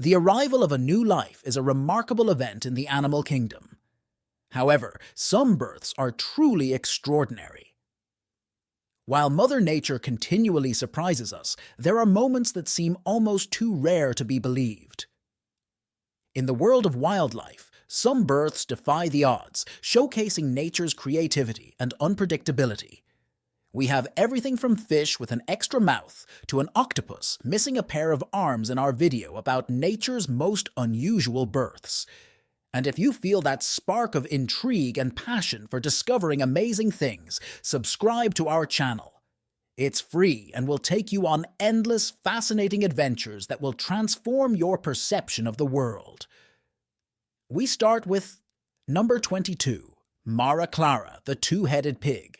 The arrival of a new life is a remarkable event in the animal kingdom. However, some births are truly extraordinary. While Mother Nature continually surprises us, there are moments that seem almost too rare to be believed. In the world of wildlife, some births defy the odds, showcasing nature's creativity and unpredictability. We have everything from fish with an extra mouth to an octopus missing a pair of arms in our video about nature's most unusual births. And if you feel that spark of intrigue and passion for discovering amazing things, subscribe to our channel. It's free and will take you on endless, fascinating adventures that will transform your perception of the world. We start with number 22, Mara Clara, the two-headed pig.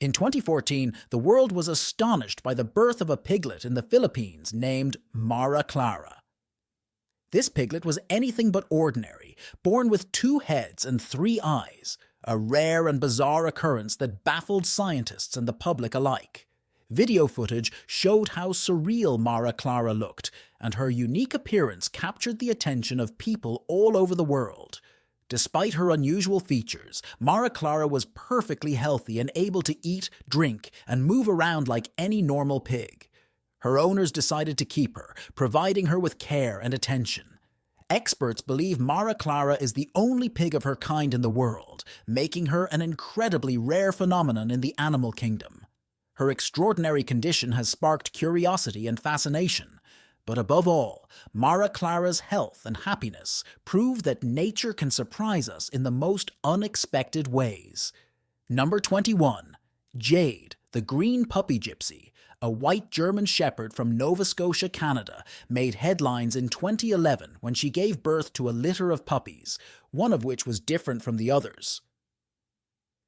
In 2014, the world was astonished by the birth of a piglet in the Philippines named Mara Clara. This piglet was anything but ordinary, born with 2 heads and 3 eyes, a rare and bizarre occurrence that baffled scientists and the public alike. Video footage showed how surreal Mara Clara looked, and her unique appearance captured the attention of people all over the world. Despite her unusual features, Mara Clara was perfectly healthy and able to eat, drink, and move around like any normal pig. Her owners decided to keep her, providing her with care and attention. Experts believe Mara Clara is the only pig of her kind in the world, making her an incredibly rare phenomenon in the animal kingdom. Her extraordinary condition has sparked curiosity and fascination. But above all, Mara Clara's health and happiness prove that nature can surprise us in the most unexpected ways. Number 21. Jade, the green puppy gypsy, a white German shepherd from Nova Scotia, Canada, made headlines in 2011 when she gave birth to a litter of puppies, one of which was different from the others.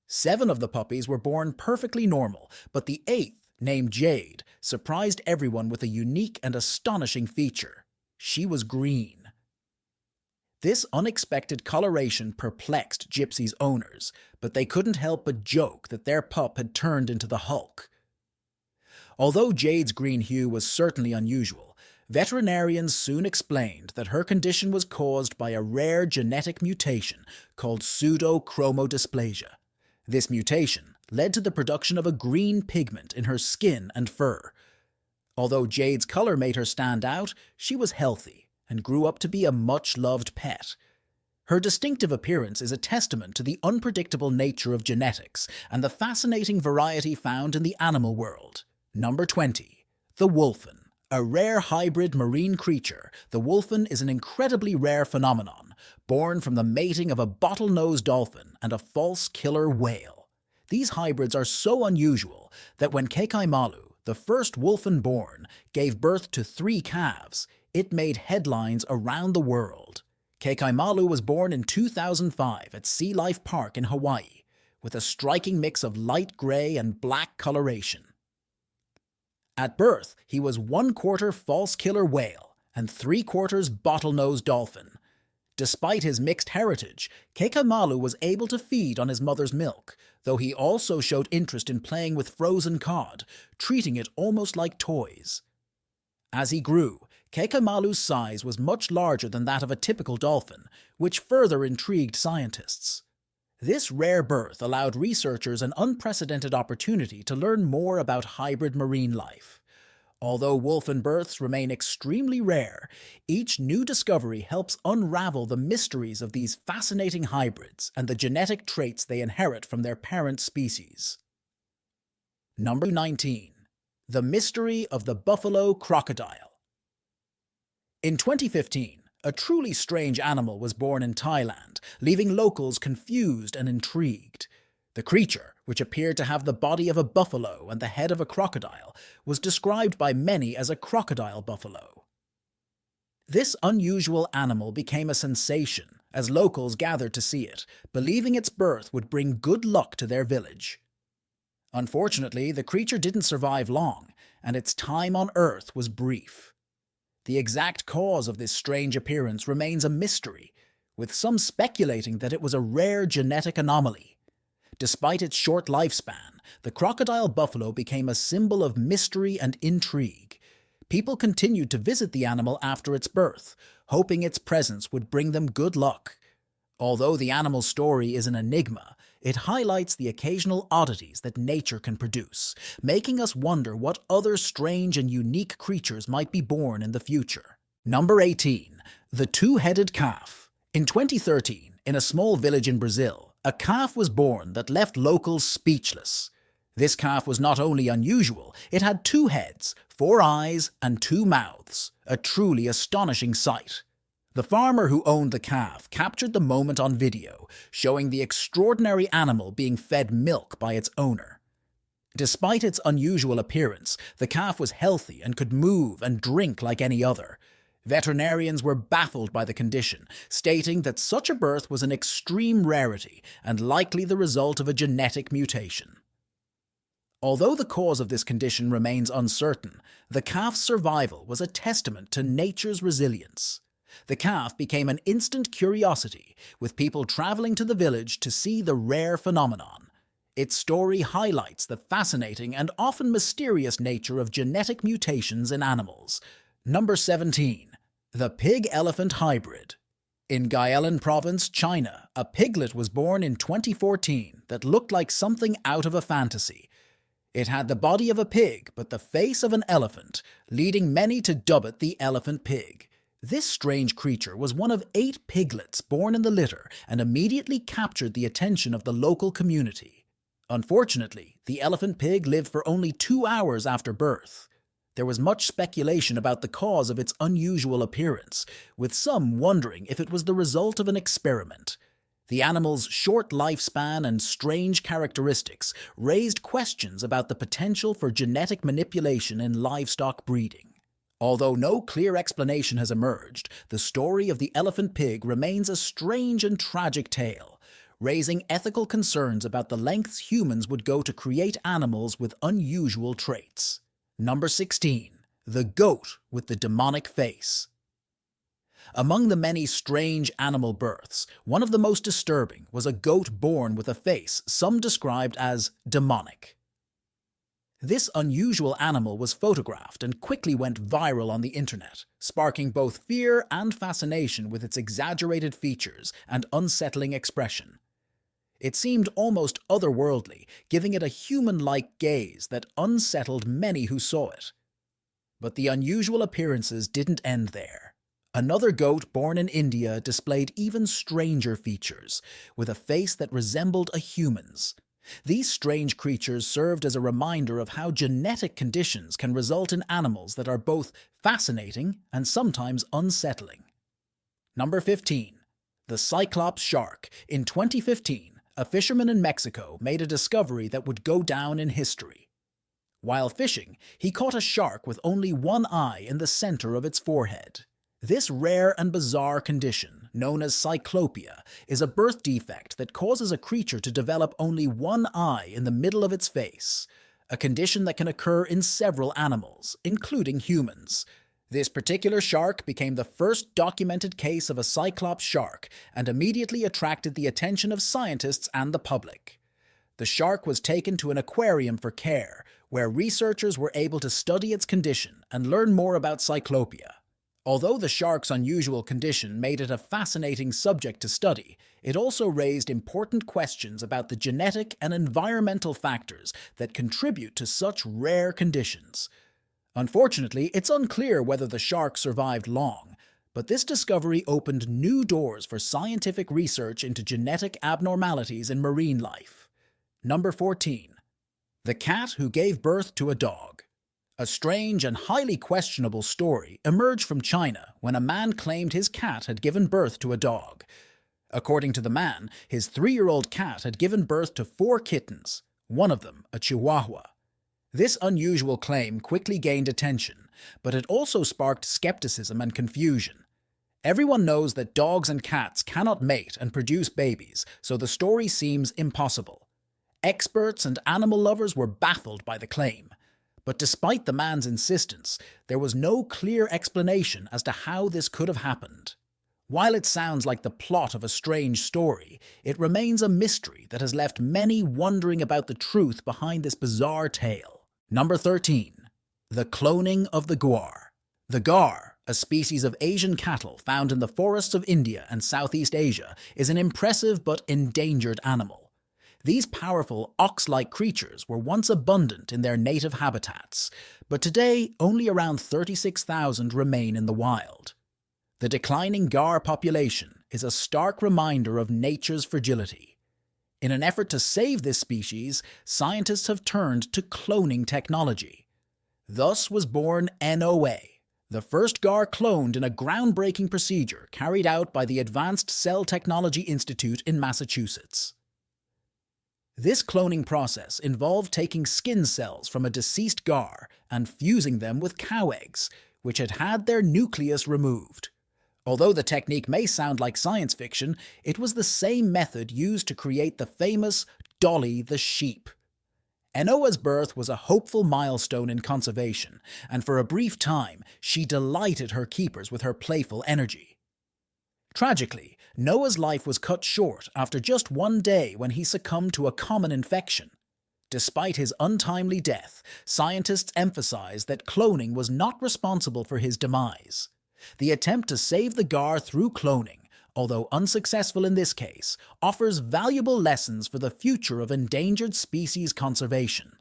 7 of the puppies were born perfectly normal, but the 8th, named Jade, surprised everyone with a unique and astonishing feature. She was green. This unexpected coloration perplexed Gypsy's owners, but they couldn't help but joke that their pup had turned into the Hulk. Although Jade's green hue was certainly unusual, veterinarians soon explained that her condition was caused by a rare genetic mutation called pseudochromodysplasia. This mutation led to the production of a green pigment in her skin and fur. Although Jade's color made her stand out, she was healthy and grew up to be a much-loved pet. Her distinctive appearance is a testament to the unpredictable nature of genetics and the fascinating variety found in the animal world. Number 20. The wolfen. A rare hybrid marine creature, the wolfen is an incredibly rare phenomenon, born from the mating of a bottlenose dolphin and a false killer whale. These hybrids are so unusual that when Kekaimalu, the first wolfen born, gave birth to 3 calves, it made headlines around the world. Kekaimalu was born in 2005 at Sea Life Park in Hawaii, with a striking mix of light gray and black coloration. At birth, he was 1/4 false killer whale and 3/4 bottlenose dolphin. Despite his mixed heritage, Kekaimalu was able to feed on his mother's milk, though he also showed interest in playing with frozen cod, treating it almost like toys. As he grew, Kekaimalu's size was much larger than that of a typical dolphin, which further intrigued scientists. This rare birth allowed researchers an unprecedented opportunity to learn more about hybrid marine life. Although wolfen births remain extremely rare, each new discovery helps unravel the mysteries of these fascinating hybrids and the genetic traits they inherit from their parent species. Number 19. The mystery of the buffalo crocodile. In 2015, a truly strange animal was born in Thailand, leaving locals confused and intrigued. The creature, which appeared to have the body of a buffalo and the head of a crocodile, was described by many as a crocodile buffalo. This unusual animal became a sensation as locals gathered to see it, believing its birth would bring good luck to their village. Unfortunately, the creature didn't survive long, and its time on Earth was brief. The exact cause of this strange appearance remains a mystery, with some speculating that it was a rare genetic anomaly. Despite its short lifespan, the crocodile buffalo became a symbol of mystery and intrigue. People continued to visit the animal after its birth, hoping its presence would bring them good luck. Although the animal's story is an enigma, it highlights the occasional oddities that nature can produce, making us wonder what other strange and unique creatures might be born in the future. Number 18. The two-headed calf. In 2013, in a small village in Brazil, a calf was born that left locals speechless. This calf was not only unusual, it had 2 heads, 4 eyes, and 2 mouths, a truly astonishing sight. The farmer who owned the calf captured the moment on video, showing the extraordinary animal being fed milk by its owner. Despite its unusual appearance, the calf was healthy and could move and drink like any other. Veterinarians were baffled by the condition, stating that such a birth was an extreme rarity and likely the result of a genetic mutation. Although the cause of this condition remains uncertain, the calf's survival was a testament to nature's resilience. The calf became an instant curiosity, with people traveling to the village to see the rare phenomenon. Its story highlights the fascinating and often mysterious nature of genetic mutations in animals. Number 17. The pig-elephant hybrid. In Guilin Province, China, a piglet was born in 2014 that looked like something out of a fantasy. It had the body of a pig but the face of an elephant, leading many to dub it the elephant pig. This strange creature was one of 8 piglets born in the litter and immediately captured the attention of the local community. Unfortunately, the elephant pig lived for only 2 hours after birth. There was much speculation about the cause of its unusual appearance, with some wondering if it was the result of an experiment. The animal's short lifespan and strange characteristics raised questions about the potential for genetic manipulation in livestock breeding. Although no clear explanation has emerged, the story of the elephant pig remains a strange and tragic tale, raising ethical concerns about the lengths humans would go to create animals with unusual traits. Number 16. The goat with the demonic face. Among the many strange animal births, one of the most disturbing was a goat born with a face some described as demonic. This unusual animal was photographed and quickly went viral on the internet, sparking both fear and fascination with its exaggerated features and unsettling expression. It seemed almost otherworldly, giving it a human-like gaze that unsettled many who saw it. But the unusual appearances didn't end there. Another goat born in India displayed even stranger features, with a face that resembled a human's. These strange creatures served as a reminder of how genetic conditions can result in animals that are both fascinating and sometimes unsettling. Number 15. The Cyclops shark. In 2015, a fisherman in Mexico made a discovery that would go down in history. While fishing, he caught a shark with only one eye in the center of its forehead. This rare and bizarre condition, known as cyclopia, is a birth defect that causes a creature to develop only one eye in the middle of its face, a condition that can occur in several animals, including humans. This particular shark became the first documented case of a Cyclops shark and immediately attracted the attention of scientists and the public. The shark was taken to an aquarium for care, where researchers were able to study its condition and learn more about cyclopia. Although the shark's unusual condition made it a fascinating subject to study, it also raised important questions about the genetic and environmental factors that contribute to such rare conditions. Unfortunately, it's unclear whether the shark survived long, but this discovery opened new doors for scientific research into genetic abnormalities in marine life. Number 14. The cat who gave birth to a dog. A strange and highly questionable story emerged from China when a man claimed his cat had given birth to a dog. According to the man, his 3-year-old cat had given birth to 4 kittens, one of them a chihuahua. This unusual claim quickly gained attention, but it also sparked skepticism and confusion. Everyone knows that dogs and cats cannot mate and produce babies, so the story seems impossible. Experts and animal lovers were baffled by the claim. But despite the man's insistence, there was no clear explanation as to how this could have happened. While it sounds like the plot of a strange story, it remains a mystery that has left many wondering about the truth behind this bizarre tale. Number 13. The cloning of the gaur. The gaur, a species of Asian cattle found in the forests of India and Southeast Asia, is an impressive but endangered animal. These powerful ox-like creatures were once abundant in their native habitats, but today only around 36,000 remain in the wild. The declining gaur population is a stark reminder of nature's fragility. In an effort to save this species, scientists have turned to cloning technology. Thus was born NOA, the first gaur cloned in a groundbreaking procedure carried out by the Advanced Cell Technology Institute in Massachusetts. This cloning process involved taking skin cells from a deceased gaur and fusing them with cow eggs, which had had their nucleus removed. Although the technique may sound like science fiction, it was the same method used to create the famous Dolly the sheep. Enoa's birth was a hopeful milestone in conservation, and for a brief time, she delighted her keepers with her playful energy. Tragically, Noah's life was cut short after just one day when he succumbed to a common infection. Despite his untimely death, scientists emphasized that cloning was not responsible for his demise. The attempt to save the gaur through cloning, although unsuccessful in this case, offers valuable lessons for the future of endangered species conservation.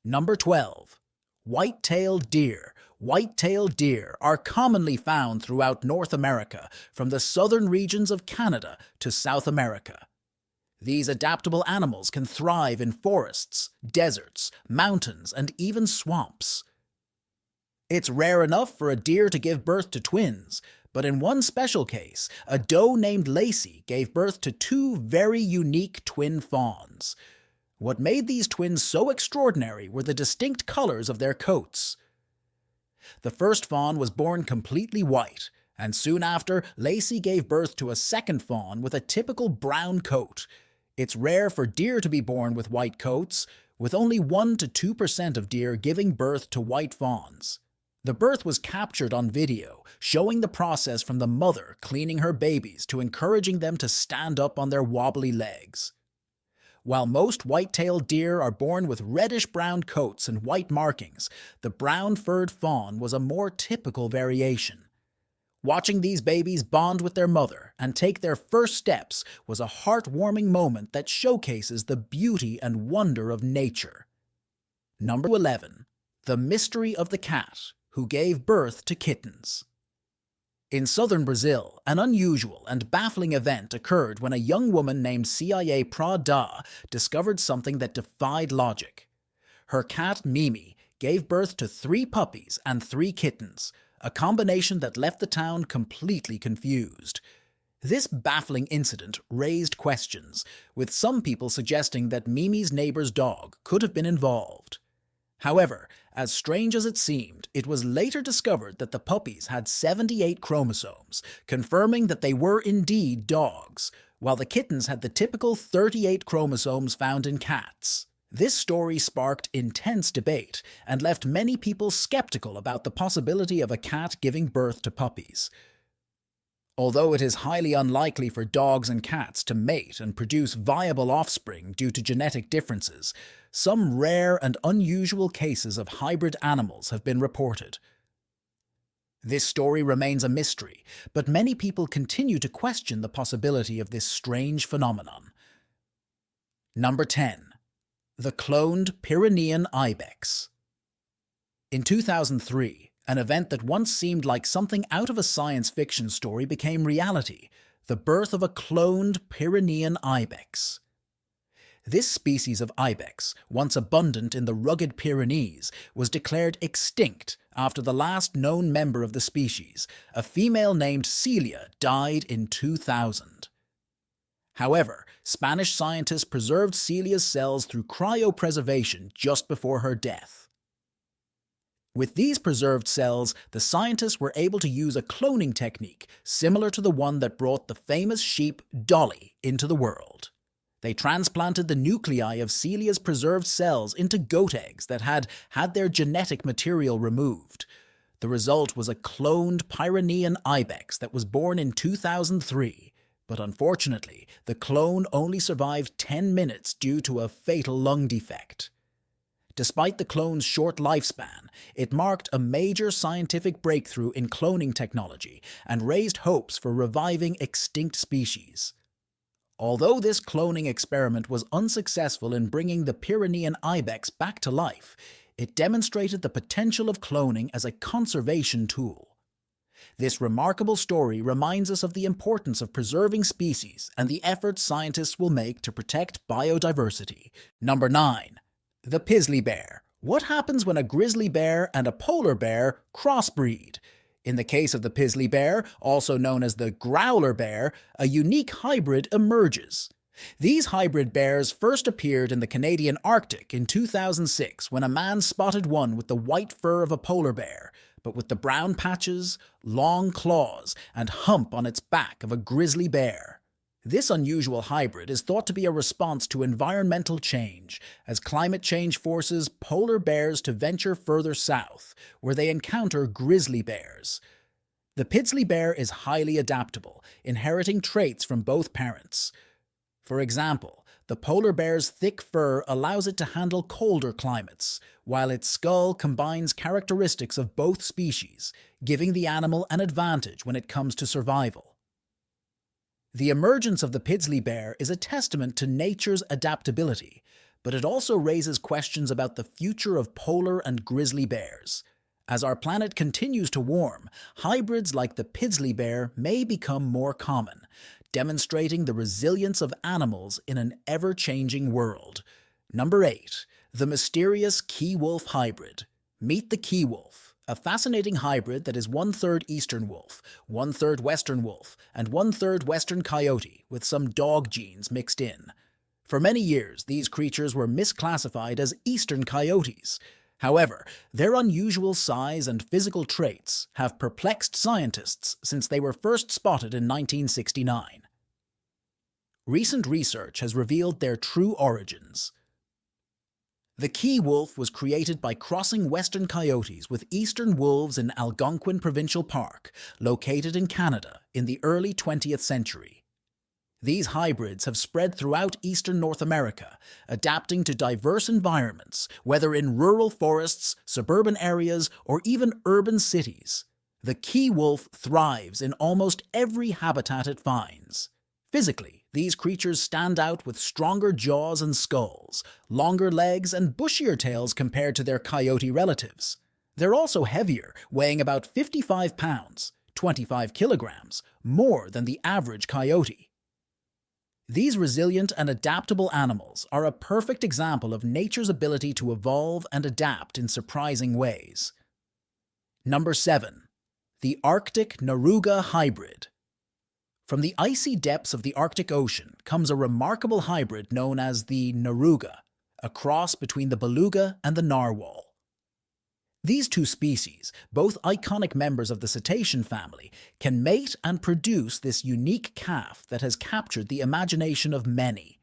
Number 12. White-tailed deer. White-tailed deer are commonly found throughout North America, from the southern regions of Canada to South America. These adaptable animals can thrive in forests, deserts, mountains, and even swamps. It's rare enough for a deer to give birth to twins, but in one special case, a doe named Lacey gave birth to two very unique twin fawns. What made these twins so extraordinary were the distinct colors of their coats. The first fawn was born completely white, and soon after, Lacey gave birth to a second fawn with a typical brown coat. It's rare for deer to be born with white coats, with only 1 to 2% of deer giving birth to white fawns. The birth was captured on video, showing the process from the mother cleaning her babies to encouraging them to stand up on their wobbly legs. While most white-tailed deer are born with reddish-brown coats and white markings, the brown-furred fawn was a more typical variation. Watching these babies bond with their mother and take their first steps was a heartwarming moment that showcases the beauty and wonder of nature. Number 11. The mystery of the cat who gave birth to kittens. In southern Brazil, an unusual and baffling event occurred when a young woman named CIA Prada discovered something that defied logic. Her cat, Mimi, gave birth to 3 puppies and 3 kittens, a combination that left the town completely confused. This baffling incident raised questions, with some people suggesting that Mimi's neighbor's dog could have been involved. However, as strange as it seemed, it was later discovered that the puppies had 78 chromosomes, confirming that they were indeed dogs, while the kittens had the typical 38 chromosomes found in cats. This story sparked intense debate and left many people skeptical about the possibility of a cat giving birth to puppies. Although it is highly unlikely for dogs and cats to mate and produce viable offspring due to genetic differences, some rare and unusual cases of hybrid animals have been reported. This story remains a mystery, but many people continue to question the possibility of this strange phenomenon. Number 10. The cloned Pyrenean ibex. In 2003, an event that once seemed like something out of a science fiction story became reality: the birth of a cloned Pyrenean ibex. This species of ibex, once abundant in the rugged Pyrenees, was declared extinct after the last known member of the species, a female named Celia, died in 2000. However, Spanish scientists preserved Celia's cells through cryopreservation just before her death. With these preserved cells, the scientists were able to use a cloning technique similar to the one that brought the famous sheep Dolly into the world. They transplanted the nuclei of Celia's preserved cells into goat eggs that had had their genetic material removed. The result was a cloned Pyrenean ibex that was born in 2003, but unfortunately, the clone only survived 10 minutes due to a fatal lung defect. Despite the clone's short lifespan, it marked a major scientific breakthrough in cloning technology and raised hopes for reviving extinct species. Although this cloning experiment was unsuccessful in bringing the Pyrenean ibex back to life, it demonstrated the potential of cloning as a conservation tool. This remarkable story reminds us of the importance of preserving species and the efforts scientists will make to protect biodiversity. Number 9. The Pizzly Bear. What happens when a grizzly bear and a polar bear crossbreed? In the case of the Pizzly Bear, also known as the growler bear, a unique hybrid emerges. These hybrid bears first appeared in the Canadian Arctic in 2006 when a man spotted one with the white fur of a polar bear, but with the brown patches, long claws, and hump on its back of a grizzly bear. This unusual hybrid is thought to be a response to environmental change, as climate change forces polar bears to venture further south, where they encounter grizzly bears. The Pizzly Bear is highly adaptable, inheriting traits from both parents. For example, the polar bear's thick fur allows it to handle colder climates, while its skull combines characteristics of both species, giving the animal an advantage when it comes to survival. The emergence of the Pizzly Bear is a testament to nature's adaptability, but it also raises questions about the future of polar and grizzly bears. As our planet continues to warm, hybrids like the Pizzly Bear may become more common, demonstrating the resilience of animals in an ever-changing world. Number 8. The mysterious key-wolf hybrid. Meet the key-wolf, a fascinating hybrid that is 1/3 eastern wolf, 1/3 western wolf, and 1/3 western coyote, with some dog genes mixed in. For many years, these creatures were misclassified as eastern coyotes. However, their unusual size and physical traits have perplexed scientists since they were first spotted in 1969. Recent research has revealed their true origins. The key wolf was created by crossing western coyotes with eastern wolves in Algonquin Provincial Park, located in Canada, in the early 20th century. These hybrids have spread throughout eastern North America, adapting to diverse environments, whether in rural forests, suburban areas, or even urban cities. The key wolf thrives in almost every habitat it finds. Physically, these creatures stand out with stronger jaws and skulls, longer legs, and bushier tails compared to their coyote relatives. They're also heavier, weighing about 55 pounds, 25 kilograms, more than the average coyote. These resilient and adaptable animals are a perfect example of nature's ability to evolve and adapt in surprising ways. Number 7. The Arctic Naruga Hybrid. From the icy depths of the Arctic Ocean comes a remarkable hybrid known as the Naruga, a cross between the beluga and the narwhal. These two species, both iconic members of the cetacean family, can mate and produce this unique calf that has captured the imagination of many.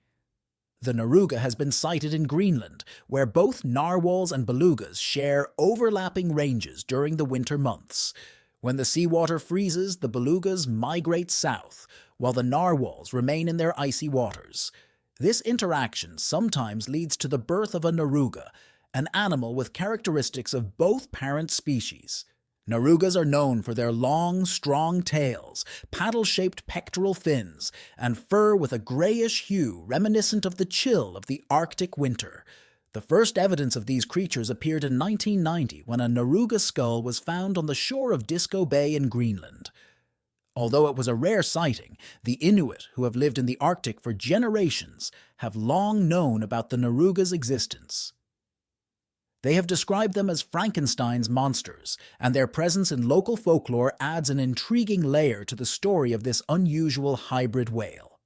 The Naruga has been sighted in Greenland, where both narwhals and belugas share overlapping ranges during the winter months. When the seawater freezes, the belugas migrate south, while the narwhals remain in their icy waters. This interaction sometimes leads to the birth of a Naruga, an animal with characteristics of both parent species. Narugas are known for their long, strong tails, paddle-shaped pectoral fins, and fur with a grayish hue reminiscent of the chill of the Arctic winter. The first evidence of these creatures appeared in 1990 when a Naruga skull was found on the shore of Disco Bay in Greenland. Although it was a rare sighting, the Inuit, who have lived in the Arctic for generations, have long known about the Naruga's existence. They have described them as Frankenstein's monsters, and their presence in local folklore adds an intriguing layer to the story of this unusual hybrid whale.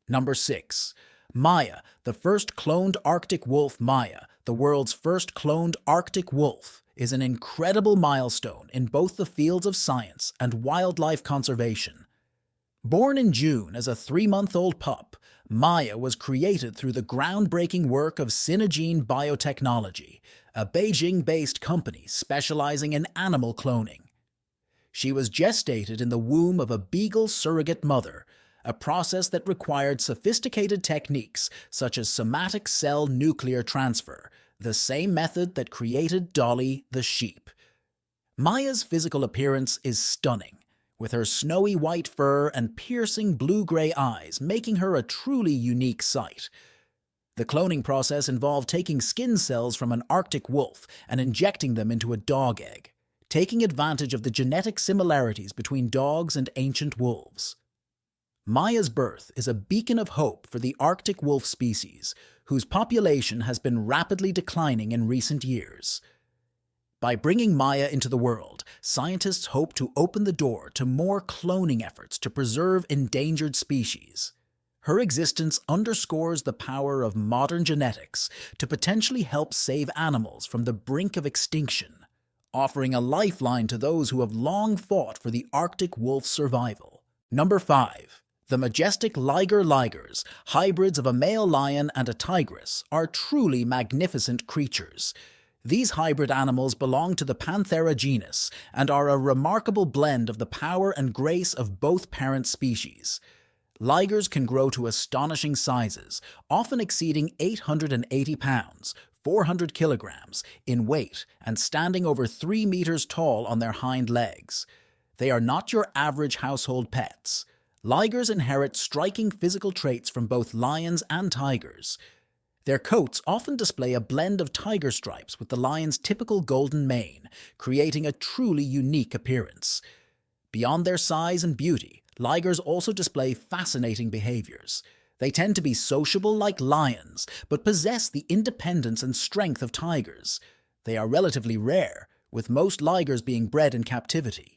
Number 6. Maya, the first cloned Arctic wolf. Maya, the world's first cloned Arctic wolf, is an incredible milestone in both the fields of science and wildlife conservation. Born in June as a 3-month-old pup, Maya was created through the groundbreaking work of Synagene Biotechnology, a Beijing-based company specializing in animal cloning. She was gestated in the womb of a beagle surrogate mother, a process that required sophisticated techniques such as somatic cell nuclear transfer, the same method that created Dolly the sheep. Maya's physical appearance is stunning, with her snowy white fur and piercing blue-gray eyes making her a truly unique sight. The cloning process involved taking skin cells from an Arctic wolf and injecting them into a dog egg, taking advantage of the genetic similarities between dogs and ancient wolves. Maya's birth is a beacon of hope for the Arctic wolf species, whose population has been rapidly declining in recent years. By bringing Maya into the world, scientists hope to open the door to more cloning efforts to preserve endangered species. Her existence underscores the power of modern genetics to potentially help save animals from the brink of extinction, offering a lifeline to those who have long fought for the Arctic wolf's survival. Number 5. The majestic ligers, hybrids of a male lion and a tigress, are truly magnificent creatures. These hybrid animals belong to the Panthera genus and are a remarkable blend of the power and grace of both parent species. Ligers can grow to astonishing sizes, often exceeding 880 pounds, 400 kilograms, in weight and standing over 3 meters tall on their hind legs. They are not your average household pets. Ligers inherit striking physical traits from both lions and tigers. Their coats often display a blend of tiger stripes with the lion's typical golden mane, creating a truly unique appearance. Beyond their size and beauty, ligers also display fascinating behaviors. They tend to be sociable like lions, but possess the independence and strength of tigers. They are relatively rare, with most ligers being bred in captivity.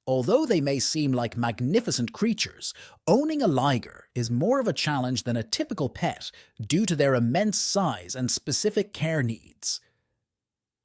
Although they may seem like magnificent creatures, owning a liger is more of a challenge than a typical pet due to their immense size and specific care needs.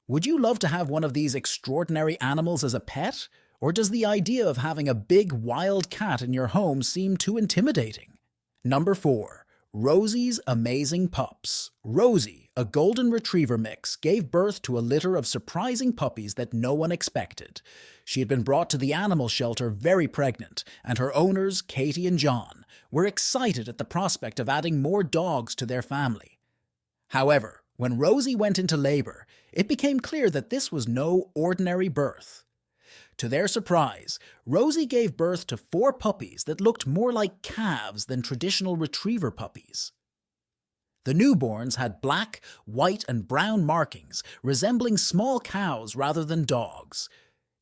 Would you love to have one of these extraordinary animals as a pet? Or does the idea of having a big wild cat in your home seem too intimidating? Number 4. Rosie's Amazing Pups. Rosie, a golden retriever mix, gave birth to a litter of surprising puppies that no one expected. She had been brought to the animal shelter very pregnant, and her owners, Katie and John, were excited at the prospect of adding more dogs to their family. However, when Rosie went into labor, it became clear that this was no ordinary birth. To their surprise, Rosie gave birth to 4 puppies that looked more like calves than traditional retriever puppies. The newborns had black, white, and brown markings, resembling small cows rather than dogs.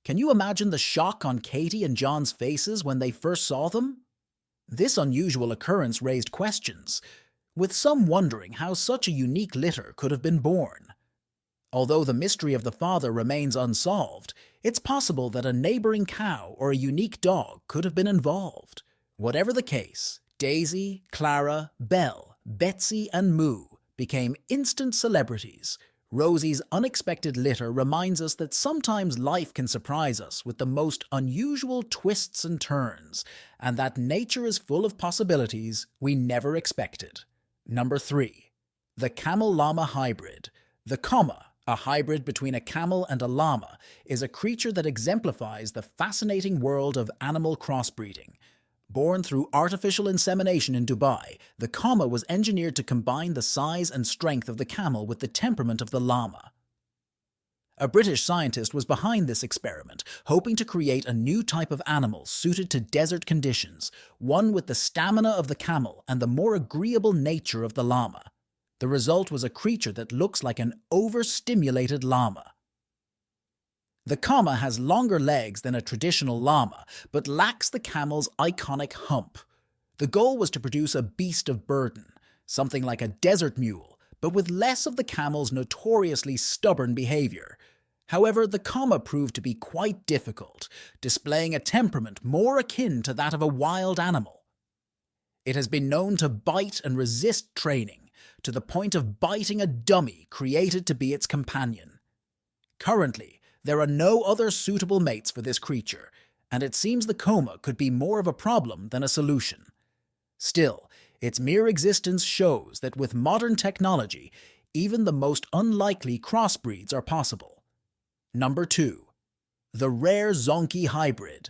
Can you imagine the shock on Katie and John's faces when they first saw them? This unusual occurrence raised questions, with some wondering how such a unique litter could have been born. Although the mystery of the father remains unsolved, it's possible that a neighboring cow or a unique dog could have been involved. Whatever the case, Daisy, Clara, Belle, Betsy, and Moo became instant celebrities. Rosie's unexpected litter reminds us that sometimes life can surprise us with the most unusual twists and turns, and that nature is full of possibilities we never expected. Number 3. The Camel-Llama Hybrid. The Comma, a hybrid between a camel and a llama, is a creature that exemplifies the fascinating world of animal crossbreeding. Born through artificial insemination in Dubai, the Comma was engineered to combine the size and strength of the camel with the temperament of the llama. A British scientist was behind this experiment, hoping to create a new type of animal suited to desert conditions, one with the stamina of the camel and the more agreeable nature of the llama. The result was a creature that looks like an overstimulated llama. The Comma has longer legs than a traditional llama, but lacks the camel's iconic hump. The goal was to produce a beast of burden, something like a desert mule, but with less of the camel's notoriously stubborn behavior. However, the Comma proved to be quite difficult, displaying a temperament more akin to that of a wild animal. It has been known to bite and resist training, to the point of biting a dummy created to be its companion. Currently, there are no other suitable mates for this creature, and it seems the Comma could be more of a problem than a solution. Still, its mere existence shows that with modern technology, even the most unlikely crossbreeds are possible. Number 2. The rare Zonkey hybrid.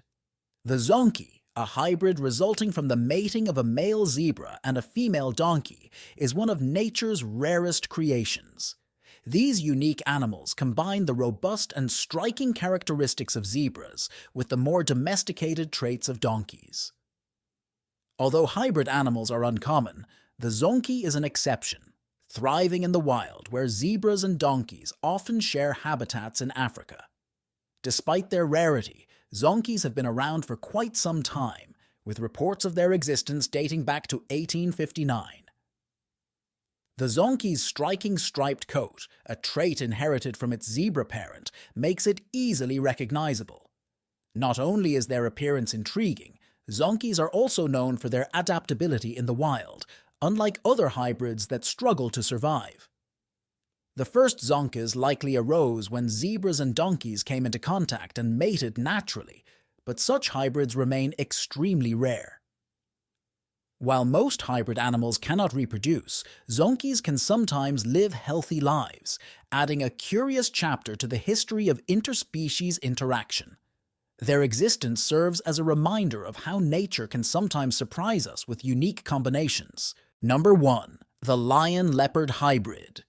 The Zonkey, a hybrid resulting from the mating of a male zebra and a female donkey, is one of nature's rarest creations. These unique animals combine the robust and striking characteristics of zebras with the more domesticated traits of donkeys. Although hybrid animals are uncommon, the zonkey is an exception, thriving in the wild where zebras and donkeys often share habitats in Africa. Despite their rarity, zonkeys have been around for quite some time, with reports of their existence dating back to 1859. The zonkey's striking striped coat, a trait inherited from its zebra parent, makes it easily recognizable. Not only is their appearance intriguing, zonkeys are also known for their adaptability in the wild, unlike other hybrids that struggle to survive. The first zonkas likely arose when zebras and donkeys came into contact and mated naturally, but such hybrids remain extremely rare. While most hybrid animals cannot reproduce, zonkeys can sometimes live healthy lives, adding a curious chapter to the history of interspecies interaction. Their existence serves as a reminder of how nature can sometimes surprise us with unique combinations. Number 1. The Lion-Leopard Hybrid.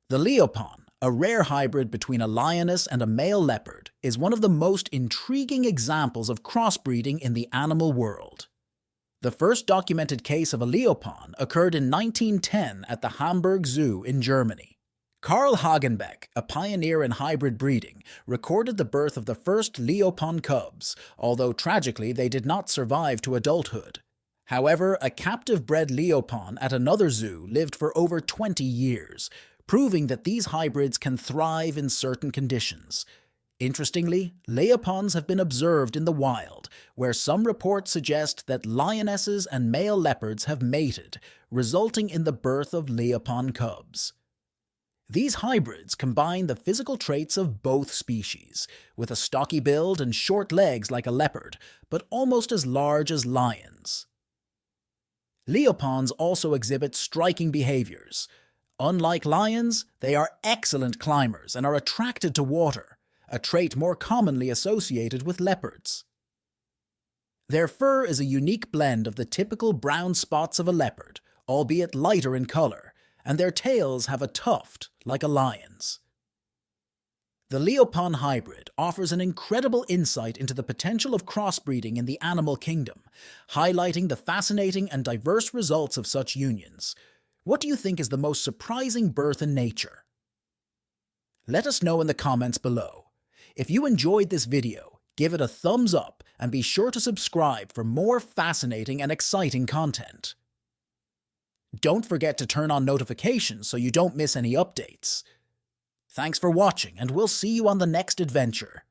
The leopon, a rare hybrid between a lioness and a male leopard, is one of the most intriguing examples of crossbreeding in the animal world. The first documented case of a leopon occurred in 1910 at the Hamburg Zoo in Germany. Karl Hagenbeck, a pioneer in hybrid breeding, recorded the birth of the first leopon cubs, although tragically they did not survive to adulthood. However, a captive-bred leopon at another zoo lived for over 20 years, proving that these hybrids can thrive in certain conditions. Interestingly, leopons have been observed in the wild, where some reports suggest that lionesses and male leopards have mated, resulting in the birth of leopon cubs. These hybrids combine the physical traits of both species, with a stocky build and short legs like a leopard, but almost as large as lions. Leopons also exhibit striking behaviors. Unlike lions, they are excellent climbers and are attracted to water, a trait more commonly associated with leopards. Their fur is a unique blend of the typical brown spots of a leopard, albeit lighter in color, and their tails have a tuft like a lion's. The leopon hybrid offers an incredible insight into the potential of crossbreeding in the animal kingdom, highlighting the fascinating and diverse results of such unions. What do you think is the most surprising birth in nature? Let us know in the comments below. If you enjoyed this video, give it a thumbs up and be sure to subscribe for more fascinating and exciting content. Don't forget to turn on notifications so you don't miss any updates. Thanks for watching, and we'll see you on the next adventure.